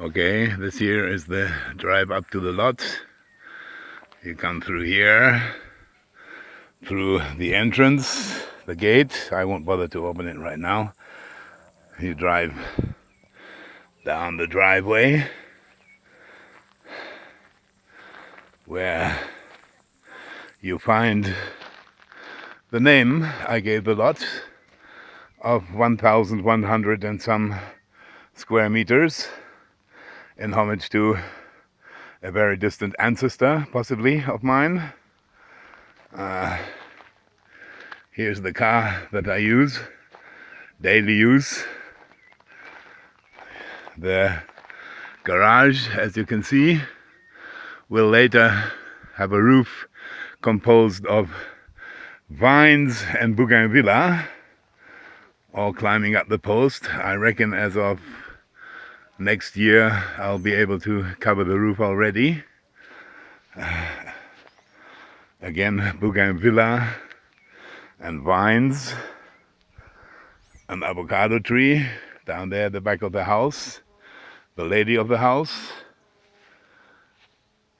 Okay, this here is the drive up to the lot. You come through here, through the entrance, the gate. I won't bother to open it right now. You drive down the driveway where you find the name I gave the lot of 1,100 and some square meters in homage to a very distant ancestor, possibly, of mine. Here's the car that I use, daily use. The garage, as you can see, will later have a roof composed of vines and bougainvillea, all climbing up the post. I reckon as of next year I'll be able to cover the roof already. Again, bougainvillea and vines, an avocado tree down there at the back of the house, the lady of the house.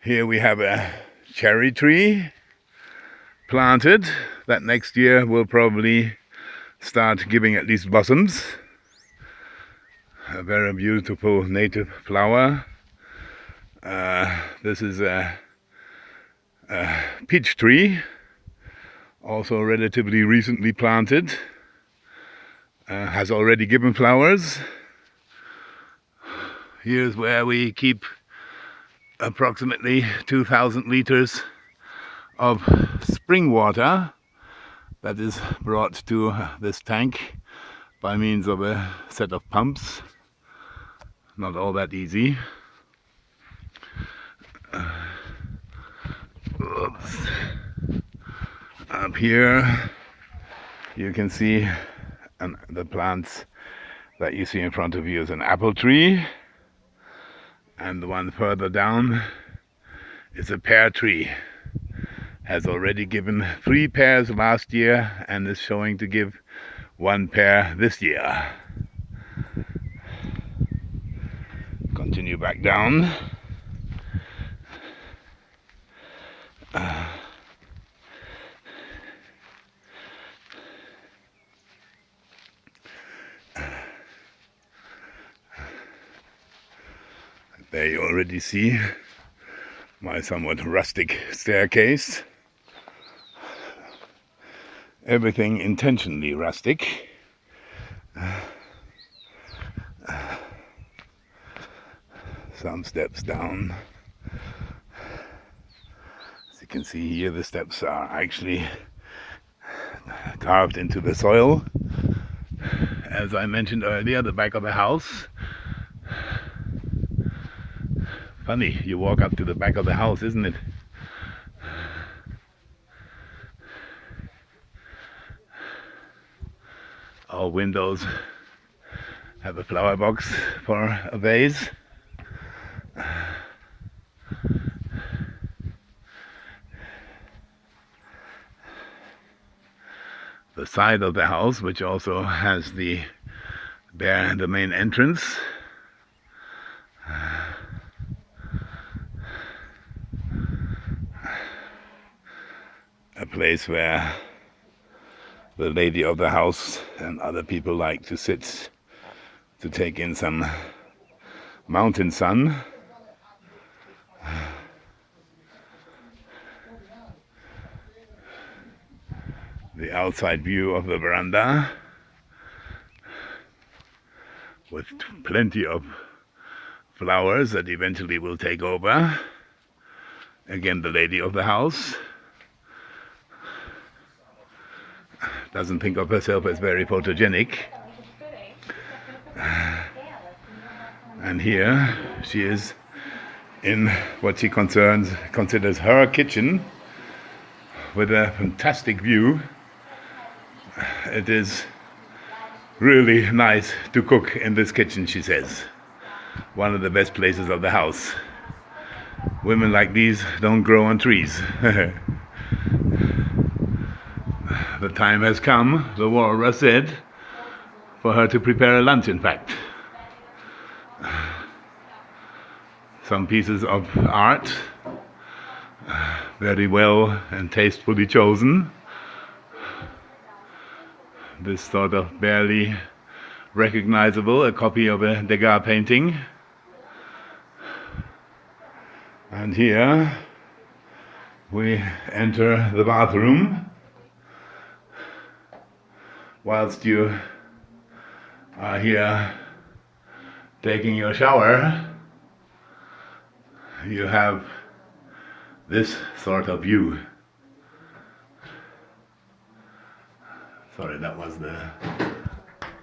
Here we have a cherry tree planted that next year will probably start giving at least blossoms. A very beautiful native flower. This is a peach tree, also relatively recently planted. Has already given flowers. Here's where we keep approximately 2,000 liters of spring water that is brought to this tank by means of a set of pumps. Not all that easy. Oops. Up here you can see the plants that you see in front of you is an apple tree, and the one further down is a pear tree. Has already given 3 pears last year and is showing to give 1 pear this year. Continue back down. There you already see my somewhat rustic staircase. Everything intentionally rustic. Some steps down. As you can see here, the steps are actually carved into the soil. As I mentioned earlier, the back of the house. Funny, you walk up to the back of the house, isn't it? All windows have a flower box for a vase. The side of the house, which also has the main entrance, a place where the lady of the house and other people like to sit to take in some mountain sun. The outside view of the veranda with plenty of flowers that eventually will take over. Again, the lady of the house doesn't think of herself as very photogenic. And here she is in what she considers her kitchen with a fantastic view. It is really nice to cook in this kitchen, she says. One of the best places of the house. Women like these don't grow on trees. The time has come, the warrior said, for her to prepare a lunch, in fact. some pieces of art, very well and tastefully chosen. This sort of barely recognizable, a copy of a Degas painting. And here we enter the bathroom. Whilst you are here taking your shower, you have this sort of view. Sorry, that was the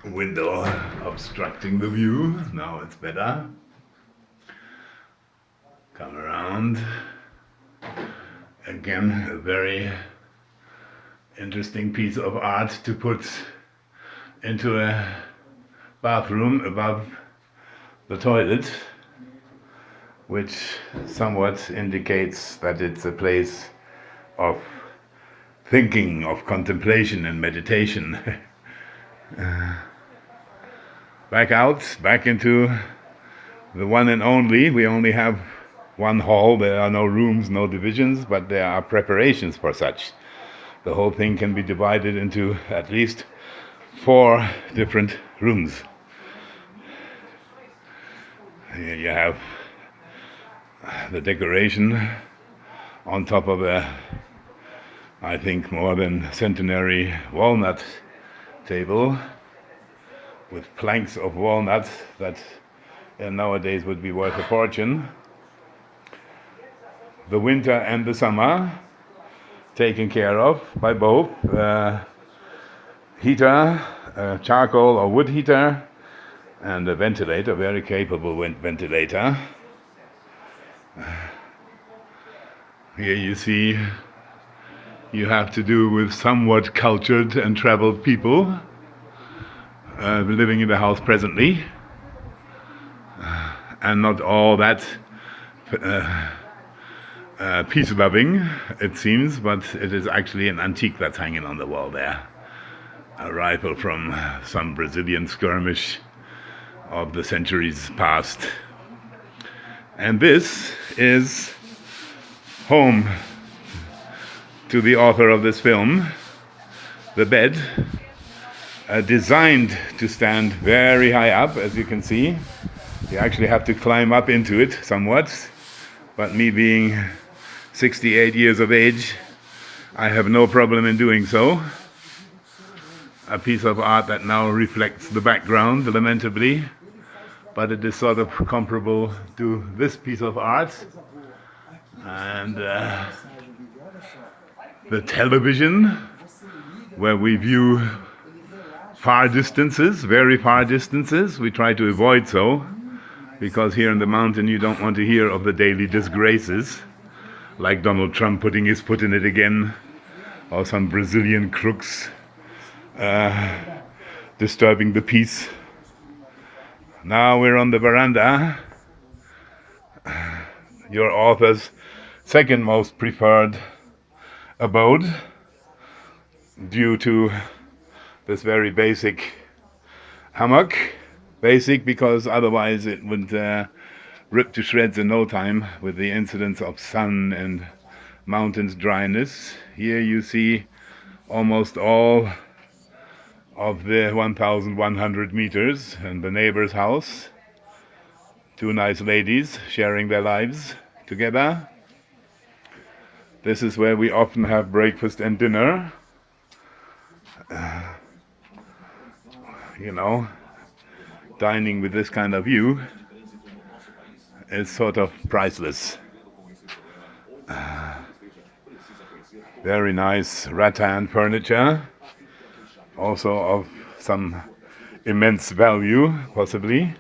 window obstructing the view. Now it's better. Come around. Again, a very interesting piece of art to put into a bathroom above the toilet, which somewhat indicates that it's a place of thinking, of contemplation and meditation. Back into the one and only. We only have one hall. There are no rooms, no divisions, but there are preparations for such. The whole thing can be divided into at least 4 different rooms. Here you have the decoration on top of a, I think, more than centenary walnut table with planks of walnut that nowadays would be worth a fortune. The winter and the summer taken care of by both heater, charcoal or wood heater, and a ventilator, very capable ventilator. Here you see you have to do with somewhat cultured and traveled people living in the house presently, and not all that peace-loving, it seems, but it is actually an antique that's hanging on the wall there. A rifle from some Brazilian skirmish of the centuries past. And this is home to the author of this film, the bed, designed to stand very high up, as you can see. You actually have to climb up into it somewhat, but me being 68 years of age, I have no problem in doing so. A piece of art that now reflects the background, lamentably, but it is sort of comparable to this piece of art. And the television, where we view far distances, very far distances. We try to avoid so, because here in the mountain you don't want to hear of the daily disgraces, like Donald Trump putting his foot in it again, or some Brazilian crooks disturbing the peace. Now we're on the veranda, your author's second most preferred abode, due to this very basic hammock. Basic because otherwise it would rip to shreds in no time with the incidence of sun and mountains dryness. Here you see almost all of the 1,100 meters and the neighbor's house. 2 nice ladies sharing their lives together. This is where we often have breakfast and dinner. You know, dining with this kind of view is sort of priceless. Very nice rattan furniture, also of some immense value, possibly.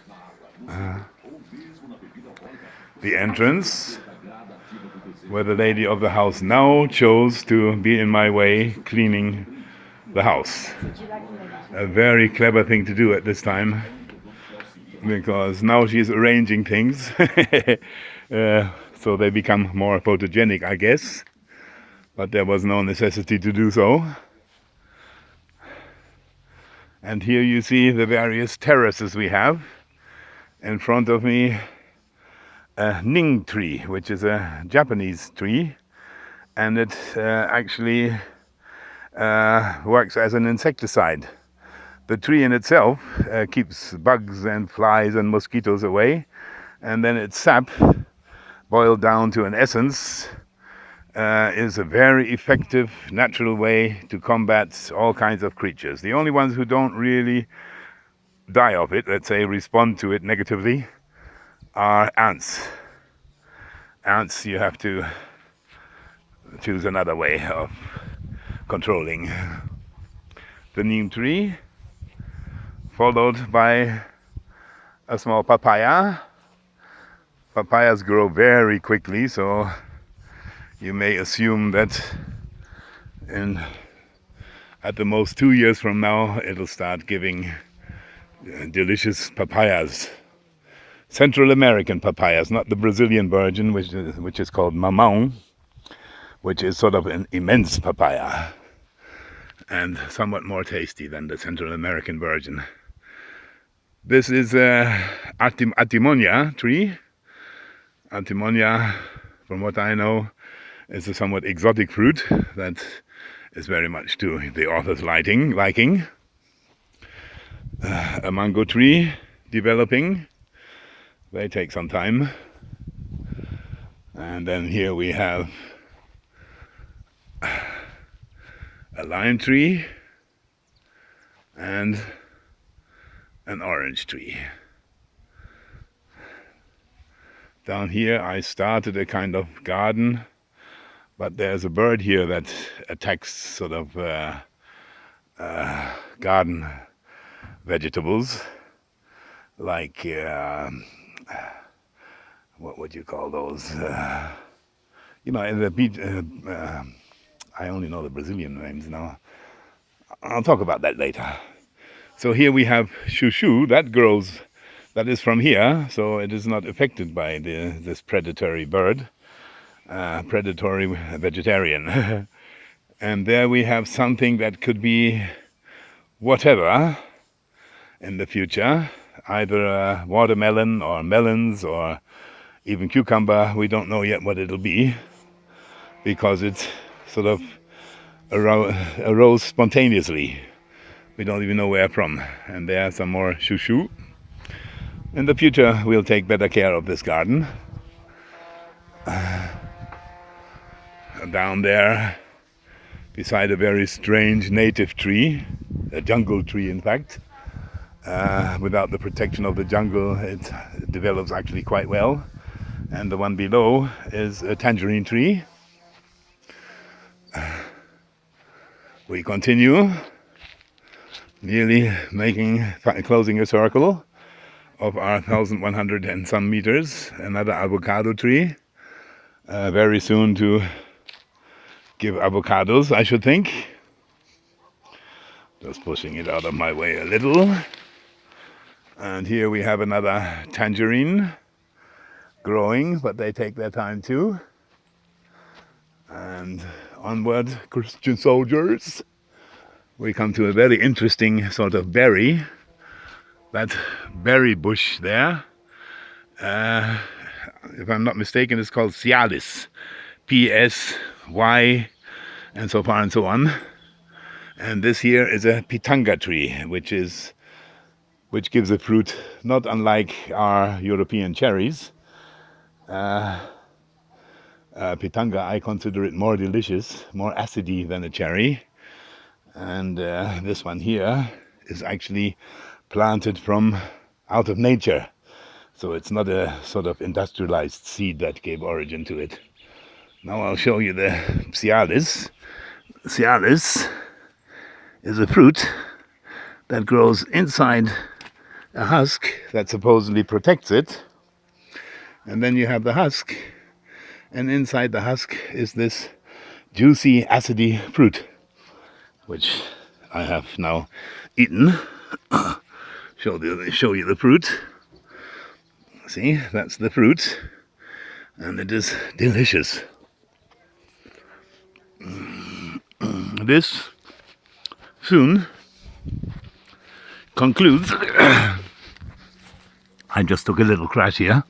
The entrance, where the lady of the house now chose to be in my way cleaning the house. A very clever thing to do at this time, because now she's arranging things so they become more photogenic, I guess, but there was no necessity to do so. And here you see the various terraces we have. In front of me, ning tree, which is a Japanese tree, and it actually works as an insecticide. The tree in itself keeps bugs and flies and mosquitoes away, and then its sap, boiled down to an essence, is a very effective natural way to combat all kinds of creatures. The only ones who don't really die of it, let's say respond to it negatively, are ants. Ants, you have to choose another way of controlling. The neem tree, followed by a small papaya. Papayas grow very quickly, so you may assume that at the most 2 years from now it'll start giving delicious papayas. Central American papayas, not the Brazilian version, which is called mamão, which is sort of an immense papaya and somewhat more tasty than the Central American version. This is Artimonia tree. Artimonia, from what I know, is a somewhat exotic fruit that is very much to the author's liking. A mango tree developing. They take some time. And then here we have a lime tree and an orange tree. Down here I started a kind of garden, but there's a bird here that attacks sort of garden vegetables, like what would you call those? In the beach. I only know the Brazilian names now. I'll talk about that later. So here we have chouchou that grows. That is from here, so it is not affected by this predatory bird, predatory vegetarian. And there we have something that could be whatever in the future, either watermelon or melons or even cucumber. We don't know yet what it'll be, because it's sort of arose spontaneously. We don't even know where from. And there are some more chouchou. In the future, we'll take better care of this garden. Down there, beside a very strange native tree, a jungle tree in fact. Without the protection of the jungle, it develops actually quite well. And the one below is a tangerine tree. We continue, nearly closing a circle of our 1,100 and some meters. Another avocado tree, very soon to give avocados, I should think. Just pushing it out of my way a little. And here we have another tangerine growing, but they take their time too. And onward, Christian soldiers. We come to a very interesting sort of berry. That berry bush there, if I'm not mistaken, it's called Cialis. P-S-Y, and so far and so on. And this here is a pitanga tree, which gives a fruit not unlike our European cherries. Pitanga, I consider it more delicious, more acidy than a cherry. And this one here is actually planted from out of nature. So it's not a sort of industrialized seed that gave origin to it. Now I'll show you the Cialis. Cialis is a fruit that grows inside a husk that supposedly protects it. And then you have the husk, and inside the husk is this juicy, acidy fruit, which I have now eaten. Show you the fruit. See, that's the fruit, and it is delicious. This soon concludes. I just took a little crash here.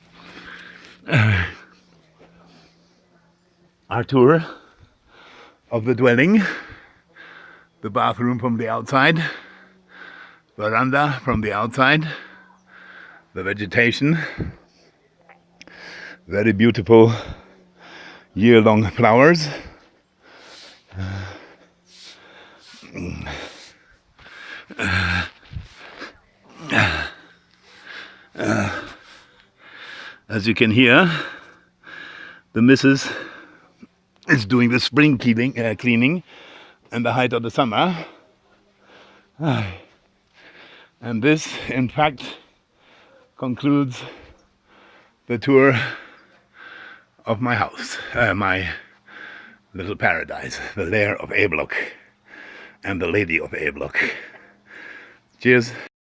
Our tour of the dwelling, the bathroom from the outside, veranda from the outside, the vegetation, very beautiful year-long flowers. As you can hear, the missus is doing the spring cleaning in the height of the summer. And this, in fact, concludes the tour of my house, my little paradise, the lair of A block and the lady of A block. Cheers.